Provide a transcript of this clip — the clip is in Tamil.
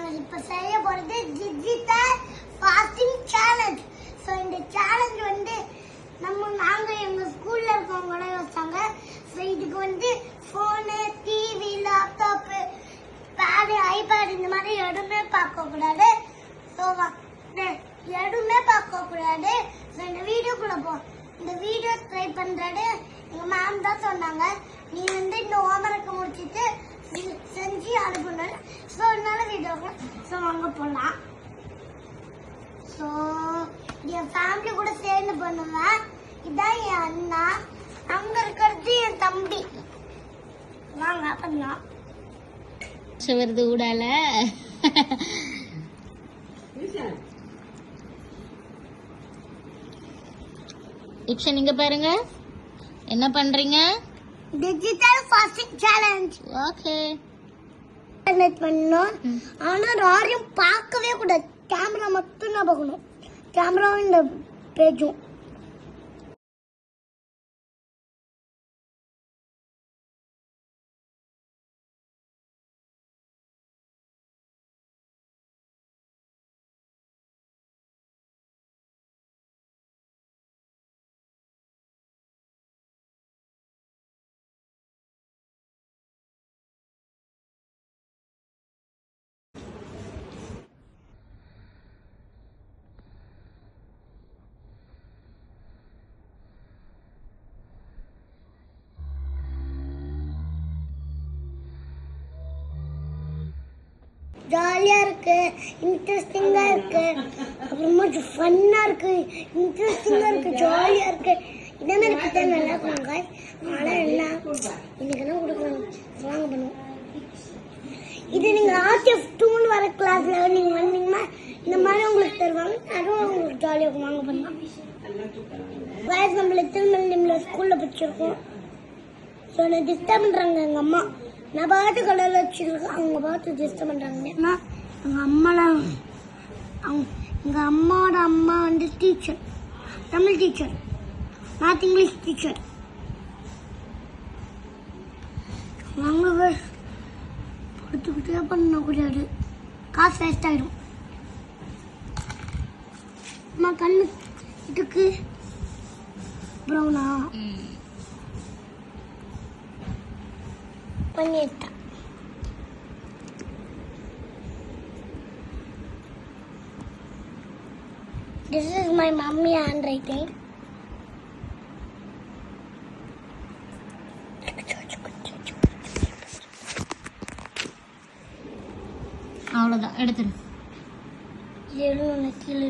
நாங்கள் இப்போ செய்ய போகிறது டிஜிட்டல் ஃபாஸ்டிங் சேலஞ்ச். ஸோ இந்த சேலஞ்ச் வந்து நாங்கள் எங்கள் ஸ்கூலில் இருக்கவங்கள வச்சாங்க. ஸோ இதுக்கு வந்து phone, TV, laptop, pad, iPad இந்த மாதிரி எதுவுமே பார்க்கக்கூடாது. ஸோ எதுவுமே பார்க்கக்கூடாது. ஸோ இந்த வீடியோக்குள்ளே இந்த வீடியோ ட்ரை பண்ணுறது எங்கள் மேம் தான் சொன்னாங்க. நீ வந்து இந்த ஹோம்ஒர்க்கை முடிச்சுட்டு செஞ்சு அனுப்பணும். ஸோ அதனால வீடியோக்கு வாங்க போகலாம். ஸோ என் ஃபேமிலி கூட சேர்ந்து பண்ணுவேன். இதான் என் அண்ணா, அங்கே இருக்கிறது என் தம்பி. வாங்க பண்ணலாம். வருது ஊடால இப்போ நீங்க பாருங்க என்ன பண்றீங்க. Digital fasting challenge. ஓகே பண்ணணும். ஆனா யாரையும் பார்க்கவே கூடாது. கேமரா மட்டும் தான் பார்க்கணும். கேமராவும் இந்த பேஜும். ஜாலியா இருக்கு, இன்ட்ரெஸ்டிங்கா இருக்கு, அப்புறமா ஃபன்னா இருக்கு, இன்ட்ரெஸ்டிங்கா இருக்கு, ஜாலியா இருக்கு. இதே மாதிரி கிட்ட நல்லா இருக்குங்க. ஆனா என்ன இன்னைக்கு என்ன கொடுக்கணும் வாங்க பண்ணுவோம். இது நீங்க ஆர்டிஎஃப் 2 வர கிளாஸ்ல நீங்க வந்தீங்கன்னா இந்த மாதிரி உங்களுக்கு தருவாங்க. அதுவும் உங்களுக்கு ஜாலியா இருக்கும். வாங்க பண்ணலாம். வயசு நம்மள திருமணம் ஸ்கூல்ல படிச்சிருக்கோம். ஸோ நான் டிஸ்டர்ப் பண்றாங்க எங்க அம்மா. நான் பாட்டு கலர்ல வச்சிருக்கேன், அவங்க பாட்டு டிஸ்டர்ப் பண்றாங்க. எங்க அம்மாலாம் எங்க அம்மாவோட அம்மா வந்து teacher, Tamil teacher, north English teacher. அவங்க படுத்துக்கிட்டே பண்ணக்கூடாது, காசு வேஸ்ட் ஆயிடும். அம்மா கண்ணு இதுக்கு ப்ரௌனா பண்ணிட்டேன். This is my mummy handwriting. அவ்வளோதான் எடுத்துரு. கீழே